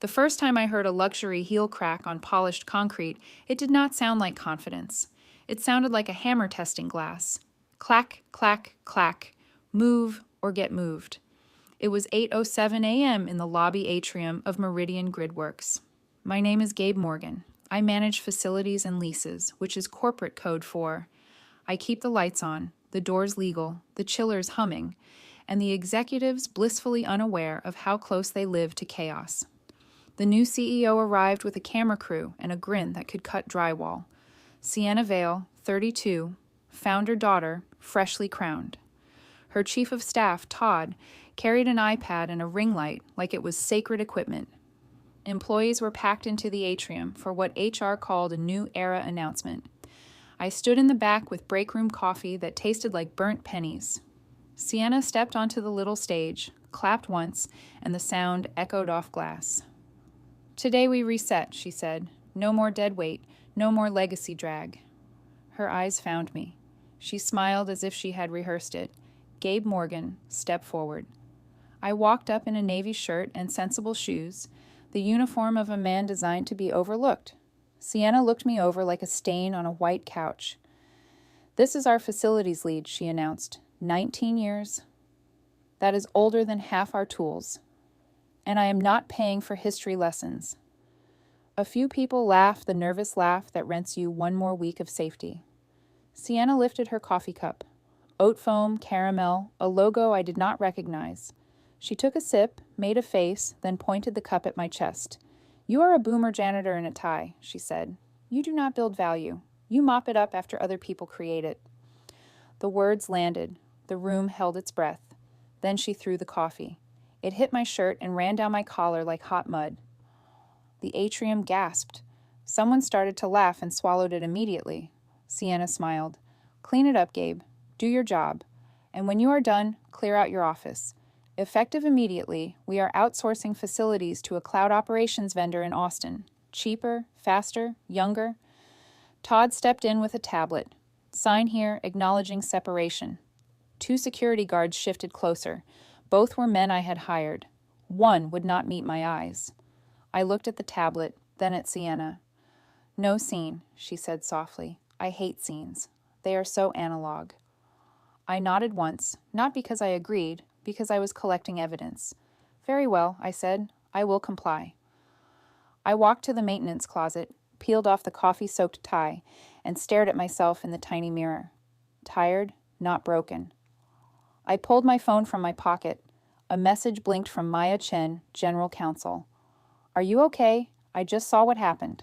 The first time I heard a luxury heel crack on polished concrete, it did not sound like confidence. It sounded like a hammer testing glass. Clack, clack, clack. Move or get moved. It was 8:07 a.m. in the lobby atrium of Meridian Gridworks. My name is Gabe Morgan. I manage facilities and leases, which is corporate code for I keep the lights on, the doors legal, the chillers humming, and the executives blissfully unaware of how close they live to chaos. The new CEO arrived with a camera crew and a grin that could cut drywall. Sienna Vale, 32, founder-daughter, freshly crowned. Her chief of staff, Todd, carried an iPad and a ring light like it was sacred equipment. Employees were packed into the atrium for what HR called a new era announcement. I stood in the back with break room coffee that tasted like burnt pennies. Sienna stepped onto the little stage, clapped once, and the sound echoed off glass. "Today we reset," she said. "No more dead weight, no more legacy drag." Her eyes found me. She smiled as if she had rehearsed it. Gabe Morgan, step forward. I walked up in a navy shirt and sensible shoes, the uniform of a man designed to be overlooked. Sienna looked me over like a stain on a white couch. "This is our facilities lead," she announced. 19 years. That is older than half our tools. And I am not paying for history lessons. A few people laughed the nervous laugh that rents you one more week of safety. Sienna lifted her coffee cup. Oat foam, caramel, a logo I did not recognize. She took a sip, made a face, then pointed the cup at my chest. "You are a boomer janitor in a tie," she said. "You do not build value. You mop it up after other people create it." The words landed. The room held its breath. Then she threw the coffee. It hit my shirt and ran down my collar like hot mud. The atrium gasped. Someone started to laugh and swallowed it immediately. Sienna smiled. "Clean it up, Gabe. Do your job. And when you are done, clear out your office. Effective immediately, we are outsourcing facilities to a cloud operations vendor in Austin. Cheaper, faster, younger." Todd stepped in with a tablet. "Sign here, acknowledging separation." 2 security guards shifted closer. Both were men I had hired. One would not meet my eyes. I looked at the tablet, then at Sienna. "No scene," she said softly. "I hate scenes. They are so analog." I nodded once, not because I agreed, because I was collecting evidence. "Very well," I said. "I will comply." I walked to the maintenance closet, peeled off the coffee-soaked tie, and stared at myself in the tiny mirror. Tired, not broken. I pulled my phone from my pocket. A message blinked from Maya Chen, General Counsel. "Are you okay? I just saw what happened."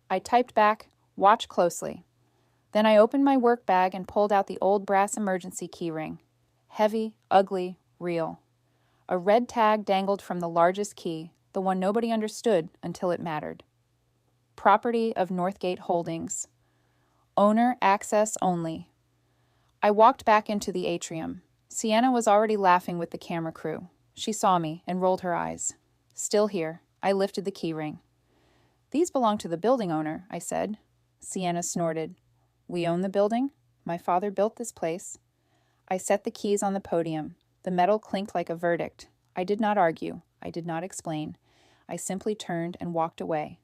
I typed back, "Watch closely." Then I opened my work bag and pulled out the old brass emergency key ring. Heavy, ugly, real. A red tag dangled from the largest key, the one nobody understood until it mattered. Property of Northgate Holdings. Owner access only. I walked back into the atrium. Sienna was already laughing with the camera crew. She saw me and rolled her eyes. "Still here." I lifted the key ring. "These belong to the building owner," I said. Sienna snorted. "We own the building? My father built this place." I set the keys on the podium. The metal clinked like a verdict. I did not argue. I did not explain. I simply turned and walked away.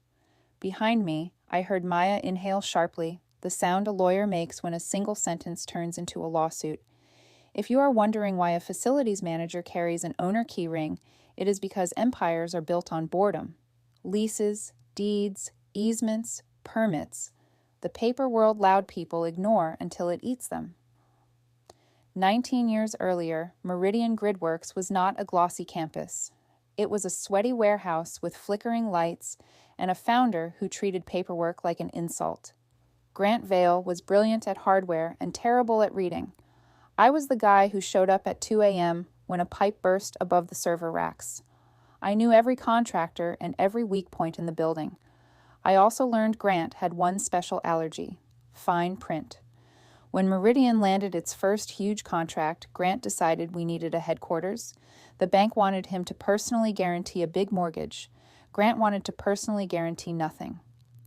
Behind me, I heard Maya inhale sharply, the sound a lawyer makes when a single sentence turns into a lawsuit. If you are wondering why a facilities manager carries an owner key ring, it is because empires are built on boredom. Leases, deeds, easements, permits. The paper world loud people ignore until it eats them. 19 years earlier, Meridian Gridworks was not a glossy campus. It was a sweaty warehouse with flickering lights and a founder who treated paperwork like an insult. Grant Vale was brilliant at hardware and terrible at reading. I was the guy who showed up at 2 a.m. when a pipe burst above the server racks. I knew every contractor and every weak point in the building. I also learned Grant had one special allergy: fine print. When Meridian landed its first huge contract, Grant decided we needed a headquarters. The bank wanted him to personally guarantee a big mortgage. Grant wanted to personally guarantee nothing.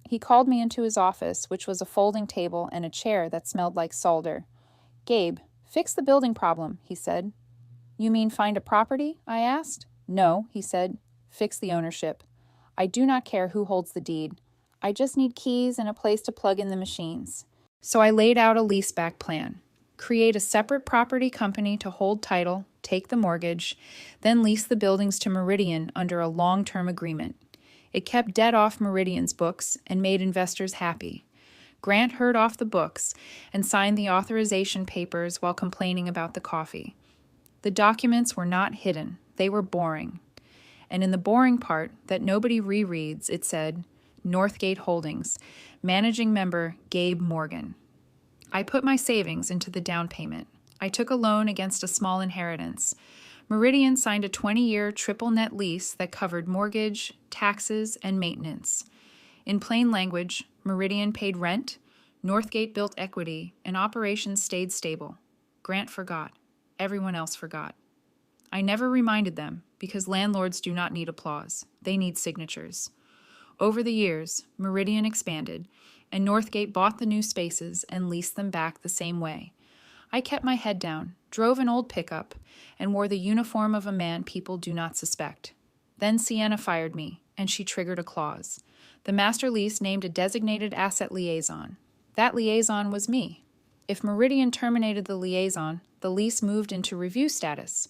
He called me into his office, which was a folding table and a chair that smelled like solder. "Gabe, fix the building problem," he said. "You mean find a property?" I asked. "No," he said. fix the ownership. I do not care who holds the deed. I just need keys and a place to plug in the machines. So I laid out a leaseback plan. Create a separate property company to hold title, take the mortgage, then lease the buildings to Meridian under a long-term agreement. It kept debt off Meridian's books and made investors happy. Grant heard off the books and signed the authorization papers while complaining about the coffee. The documents were not hidden. They were boring. And in the boring part that nobody rereads, it said, Northgate Holdings, managing member Gabe Morgan. I put my savings into the down payment. I took a loan against a small inheritance. Meridian signed a 20-year triple net lease that covered mortgage, taxes, and maintenance. In plain language, Meridian paid rent, Northgate built equity, and operations stayed stable. Grant forgot. Everyone else forgot. I never reminded them because landlords do not need applause. They need signatures. Over the years, Meridian expanded, and Northgate bought the new spaces and leased them back the same way. I kept my head down, drove an old pickup, and wore the uniform of a man people do not suspect. Then Sienna fired me, and she triggered a clause. The master lease named a designated asset liaison. That liaison was me. If Meridian terminated the liaison, the lease moved into review status.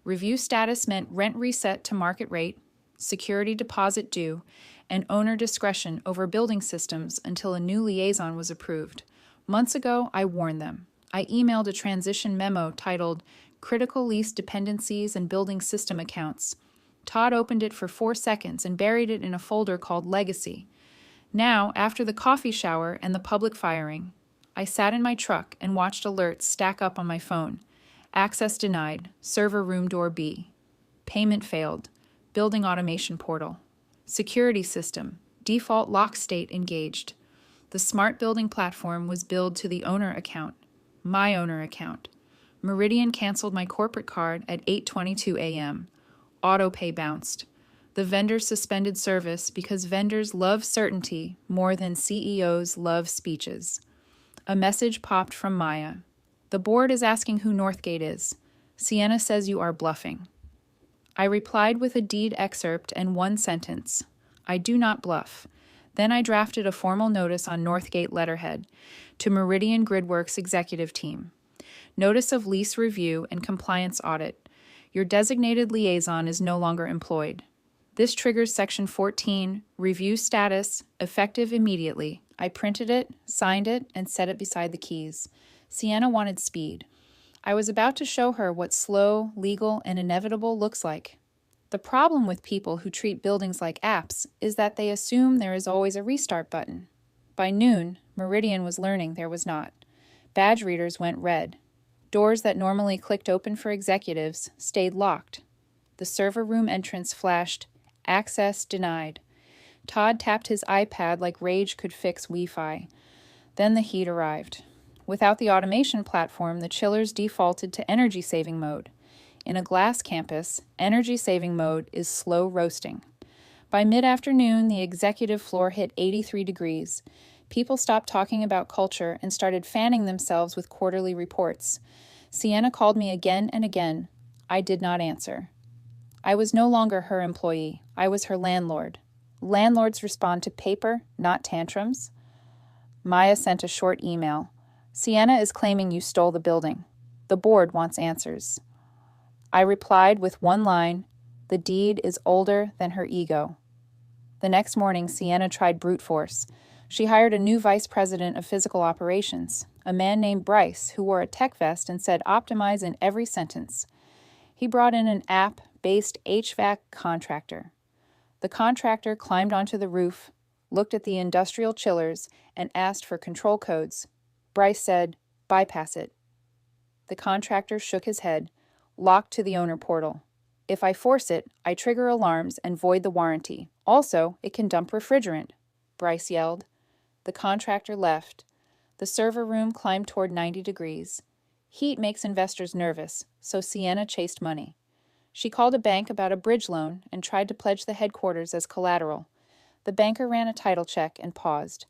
Review status meant rent reset to market rate, security deposit due, and owner discretion over building systems until a new liaison was approved. Months ago, I warned them. I emailed a transition memo titled Critical Lease Dependencies and Building System Accounts. Todd opened it for 4 seconds and buried it in a folder called Legacy. Now, after the coffee shower and the public firing, I sat in my truck and watched alerts stack up on my phone. Access denied, server room door B. Payment failed, building automation portal. Security system, default lock state engaged. The smart building platform was billed to the owner account, my owner account. Meridian canceled my corporate card at 8:22 a.m. Autopay bounced. The vendor suspended service because vendors love certainty more than CEOs love speeches. A message popped from Maya. The board is asking who Northgate is. Sienna says you are bluffing. I replied with a deed excerpt and one sentence. I do not bluff. Then I drafted a formal notice on Northgate letterhead to Meridian Gridworks executive team. Notice of lease review and compliance audit. Your designated liaison is no longer employed. This triggers Section 14, review status, effective immediately. I printed it, signed it, and set it beside the keys. Sienna wanted speed. I was about to show her what slow, legal, and inevitable looks like. The problem with people who treat buildings like apps is that they assume there is always a restart button. By noon, Meridian was learning there was not. Badge readers went red. Doors that normally clicked open for executives stayed locked. The server room entrance flashed, access denied. Todd tapped his iPad like rage could fix Wi-Fi. Then the heat arrived. Without the automation platform, the chillers defaulted to energy-saving mode. In a glass campus, energy-saving mode is slow roasting. By mid-afternoon, the executive floor hit 83 degrees. People stopped talking about culture and started fanning themselves with quarterly reports. Sienna called me again and again. I did not answer. I was no longer her employee. I was her landlord. Landlords respond to paper, not tantrums. Maya sent a short email. Sienna is claiming you stole the building. The board wants answers. I replied with one line, the deed is older than her ego. The next morning, Sienna tried brute force. She hired a new vice president of physical operations, a man named Bryce, who wore a tech vest and said optimize in every sentence. He brought in an app-based HVAC contractor. The contractor climbed onto the roof, looked at the industrial chillers, and asked for control codes. Bryce said, bypass it. The contractor shook his head, locked to the owner portal. If I force it, I trigger alarms and void the warranty. Also, it can dump refrigerant, Bryce yelled. The contractor left. The server room climbed toward 90 degrees. Heat makes investors nervous, so Sienna chased money. She called a bank about a bridge loan and tried to pledge the headquarters as collateral. The banker ran a title check and paused.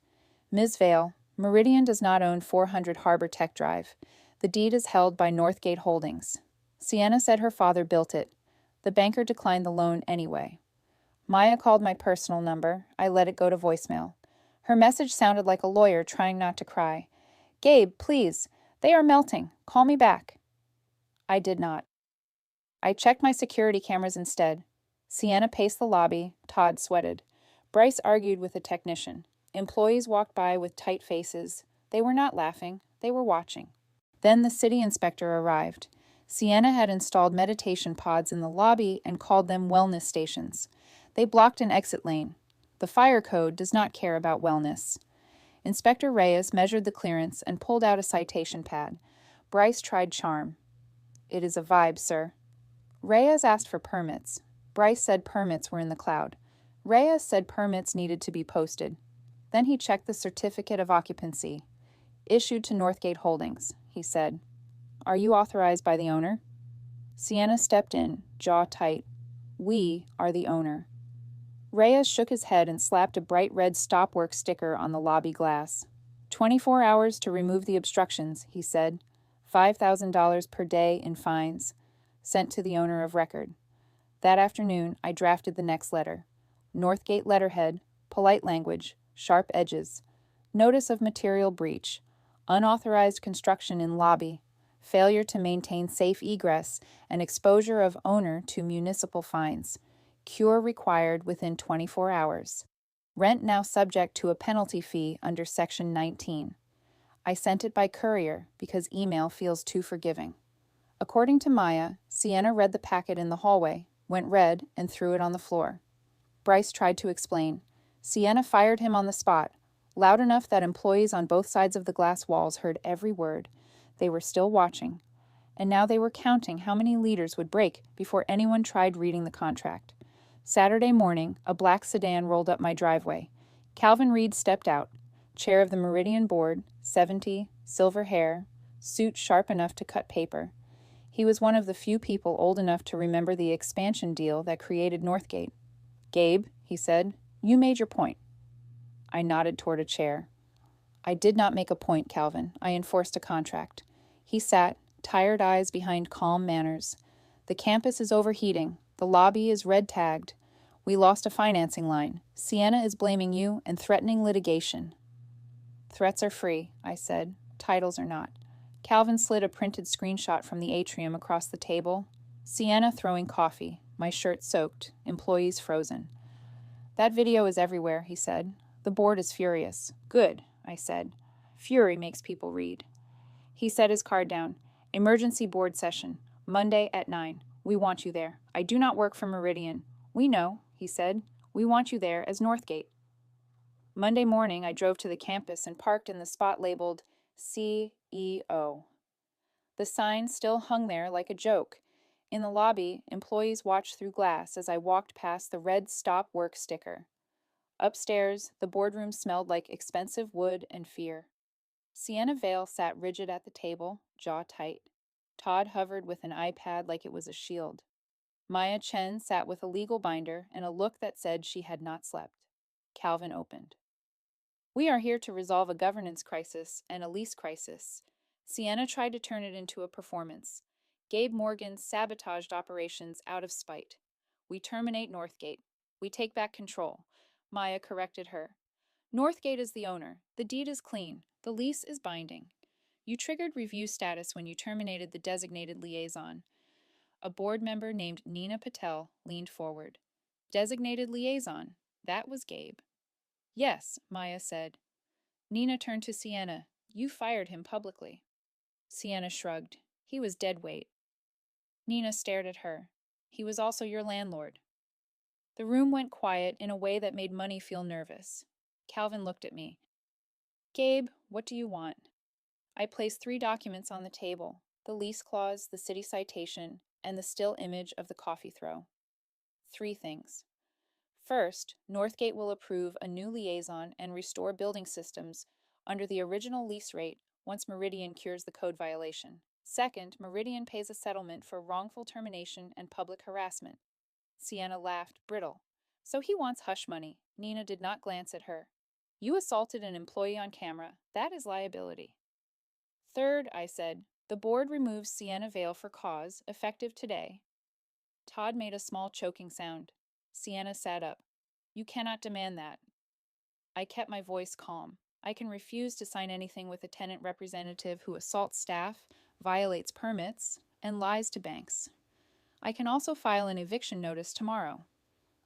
Ms. Vale, Meridian does not own 400 Harbor Tech Drive. The deed is held by Northgate Holdings. Sienna said her father built it. The banker declined the loan anyway. Maya called my personal number. I let it go to voicemail. Her message sounded like a lawyer trying not to cry. Gabe, please. They are melting. Call me back. I did not. I checked my security cameras instead. Sienna paced the lobby. Todd sweated. Bryce argued with a technician. Employees walked by with tight faces. They were not laughing. They were watching. Then the city inspector arrived. Sienna had installed meditation pods in the lobby and called them wellness stations. They blocked an exit lane. The fire code does not care about wellness. Inspector Reyes measured the clearance and pulled out a citation pad. Bryce tried charm. It is a vibe, sir. Reyes asked for permits. Bryce said permits were in the cloud. Reyes said permits needed to be posted. Then he checked the certificate of occupancy. Issued to Northgate Holdings, he said. Are you authorized by the owner? Sienna stepped in, jaw tight. We are the owner. Reyes shook his head and slapped a bright red stop work sticker on the lobby glass. 24 hours to remove the obstructions, he said. $5,000 per day in fines. Sent to the owner of record. That afternoon, I drafted the next letter. Northgate letterhead, polite language, sharp edges. Notice of material breach. Unauthorized construction in lobby. Failure to maintain safe egress and exposure of owner to municipal fines. Cure required within 24 hours. Rent now subject to a penalty fee under Section 19. I sent it by courier because email feels too forgiving. According to Maya, Sienna read the packet in the hallway, went red, and threw it on the floor. Bryce tried to explain. Sienna fired him on the spot, loud enough that employees on both sides of the glass walls heard every word. They were still watching. And now they were counting how many liters would break before anyone tried reading the contract. Saturday morning, a black sedan rolled up my driveway. Calvin Reed stepped out, chair of the Meridian Board, 70, silver hair, suit sharp enough to cut paper. He was one of the few people old enough to remember the expansion deal that created Northgate. Gabe, he said, you made your point. I nodded toward a chair. I did not make a point, Calvin. I enforced a contract. He sat, tired eyes behind calm manners. The campus is overheating. The lobby is red-tagged. We lost a financing line. Sienna is blaming you and threatening litigation. Threats are free, I said. Titles are not. Calvin slid a printed screenshot from the atrium across the table. Sienna throwing coffee. My shirt soaked. Employees frozen. That video is everywhere, he said. The board is furious. Good, I said. Fury makes people read. He set his card down. Emergency board session. Monday at 9. We want you there. I do not work for Meridian. We know, he said. We want you there as Northgate. Monday morning, I drove to the campus and parked in the spot labeled CEO. The sign still hung there like a joke. In the lobby, employees watched through glass as I walked past the red stop work sticker. Upstairs, the boardroom smelled like expensive wood and fear. Sienna Vale sat rigid at the table, jaw tight. Todd hovered with an iPad like it was a shield. Maya Chen sat with a legal binder and a look that said she had not slept. Calvin opened. We are here to resolve a governance crisis and a lease crisis. Sienna tried to turn it into a performance. Gabe Morgan sabotaged operations out of spite. We terminate Northgate. We take back control. Maya corrected her. Northgate is the owner. The deed is clean. The lease is binding. You triggered review status when you terminated the designated liaison. A board member named Nina Patel leaned forward. Designated liaison. That was Gabe. Yes, Maya said. Nina turned to Sienna. You fired him publicly. Sienna shrugged. He was dead weight. Nina stared at her. He was also your landlord. The room went quiet in a way that made Money feel nervous. Calvin looked at me. Gabe, what do you want? I placed 3 documents on the table, the lease clause, the city citation, and the still image of the coffee throw. 3 things. First, Northgate will approve a new liaison and restore building systems under the original lease rate once Meridian cures the code violation. Second, Meridian pays a settlement for wrongful termination and public harassment. Sienna laughed, brittle. So he wants hush money. Nina did not glance at her. You assaulted an employee on camera. That is liability. Third, I said, the board removes Sienna Vale for cause, effective today. Todd made a small choking sound. Sienna sat up. You cannot demand that. I kept my voice calm. I can refuse to sign anything with a tenant representative who assaults staff, violates permits, and lies to banks. I can also file an eviction notice tomorrow.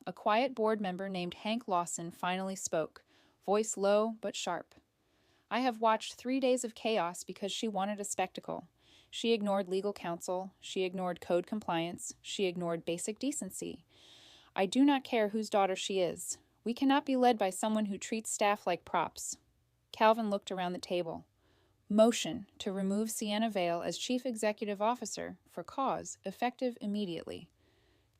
A quiet board member named Hank Lawson finally spoke, voice low but sharp. I have watched 3 days of chaos because she wanted a spectacle. She ignored legal counsel, she ignored code compliance, she ignored basic decency. I do not care whose daughter she is. We cannot be led by someone who treats staff like props. Calvin looked around the table. Motion to remove Sienna Vale as Chief Executive Officer for cause effective immediately.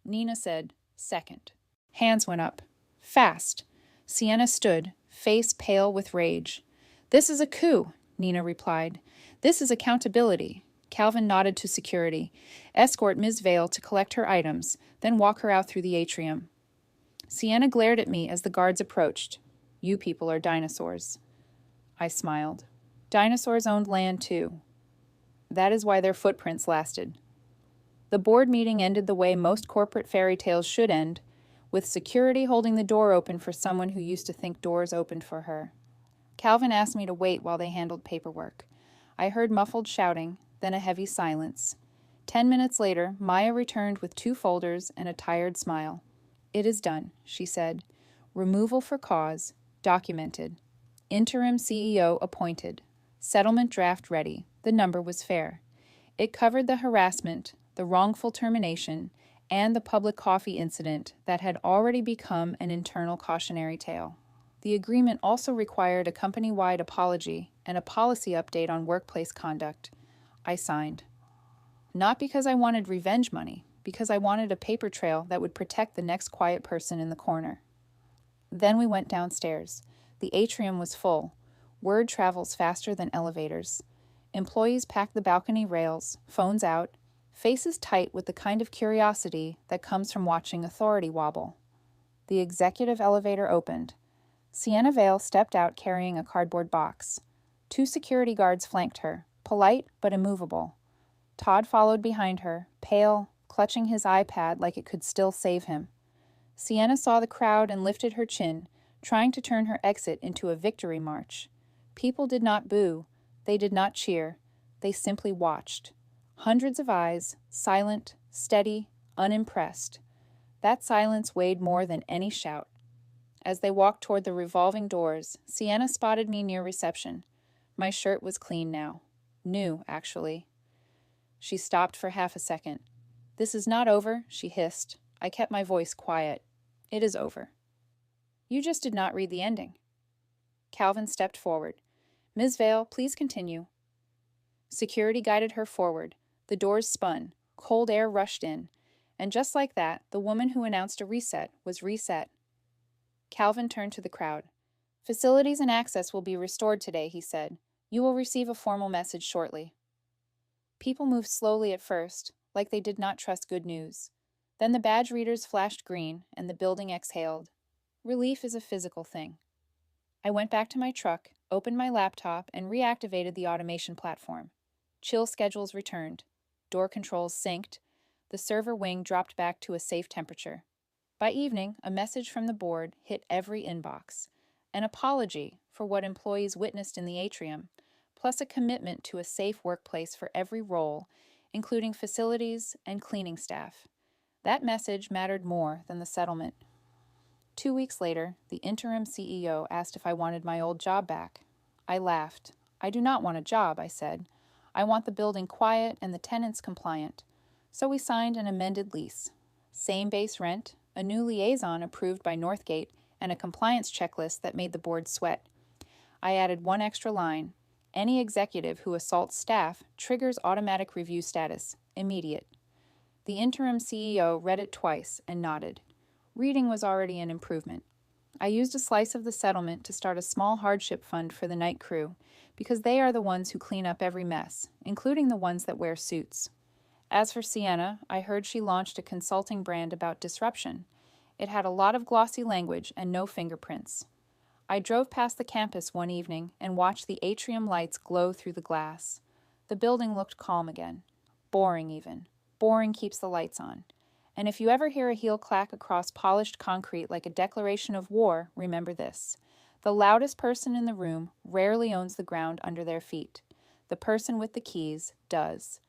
Nina said, second. Hands went up. Fast. Sienna stood, face pale with rage. This is a coup, Nina replied. This is accountability. Calvin nodded to security. Escort Ms. Vale to collect her items, then walk her out through the atrium. Sienna glared at me as the guards approached. You people are dinosaurs. I smiled. Dinosaurs owned land too. That is why their footprints lasted. The board meeting ended the way most corporate fairy tales should end, with security holding the door open for someone who used to think doors opened for her. Calvin asked me to wait while they handled paperwork. I heard muffled shouting, then a heavy silence. 10 minutes later, Maya returned with 2 folders and a tired smile. It is done, she said. Removal for cause, documented. Interim CEO appointed. Settlement draft ready. The number was fair. It covered the harassment, the wrongful termination, and the public coffee incident that had already become an internal cautionary tale. The agreement also required a company-wide apology and a policy update on workplace conduct. I signed. Not because I wanted revenge money, because I wanted a paper trail that would protect the next quiet person in the corner. Then we went downstairs. The atrium was full. Word travels faster than elevators. Employees packed the balcony rails, phones out, faces tight with the kind of curiosity that comes from watching authority wobble. The executive elevator opened. Sienna Vale stepped out carrying a cardboard box. 2 security guards flanked her, polite but immovable. Todd followed behind her, pale, clutching his iPad like it could still save him. Sienna saw the crowd and lifted her chin, trying to turn her exit into a victory march. People did not boo. They did not cheer. They simply watched. Hundreds of eyes, silent, steady, unimpressed. That silence weighed more than any shout. As they walked toward the revolving doors, Sienna spotted me near reception. My shirt was clean now. New, actually. She stopped for half a second. This is not over, she hissed. I kept my voice quiet. It is over. You just did not read the ending. Calvin stepped forward. Ms. Vale, please continue. Security guided her forward. The doors spun. Cold air rushed in. And just like that, the woman who announced a reset was reset. Calvin turned to the crowd. Facilities and access will be restored today, he said. You will receive a formal message shortly. People moved slowly at first, like they did not trust good news. Then the badge readers flashed green, and the building exhaled. Relief is a physical thing. I went back to my truck, opened my laptop, and reactivated the automation platform. Chill schedules returned. Door controls synced. The server wing dropped back to a safe temperature. By evening, a message from the board hit every inbox. An apology for what employees witnessed in the atrium, plus a commitment to a safe workplace for every role, including facilities and cleaning staff. That message mattered more than the settlement. 2 weeks later, the interim CEO asked if I wanted my old job back. I laughed. I do not want a job, I said. I want the building quiet and the tenants compliant. So we signed an amended lease. Same base rent, a new liaison approved by Northgate, and a compliance checklist that made the board sweat. I added one extra line. Any executive who assaults staff triggers automatic review status, immediate. The interim CEO read it twice and nodded. Reading was already an improvement. I used a slice of the settlement to start a small hardship fund for the night crew, because they are the ones who clean up every mess, including the ones that wear suits. As for Sienna, I heard she launched a consulting brand about disruption. It had a lot of glossy language and no fingerprints. I drove past the campus one evening and watched the atrium lights glow through the glass. The building looked calm again. Boring even. Boring keeps the lights on. And if you ever hear a heel clack across polished concrete like a declaration of war, remember this. The loudest person in the room rarely owns the ground under their feet. The person with the keys does.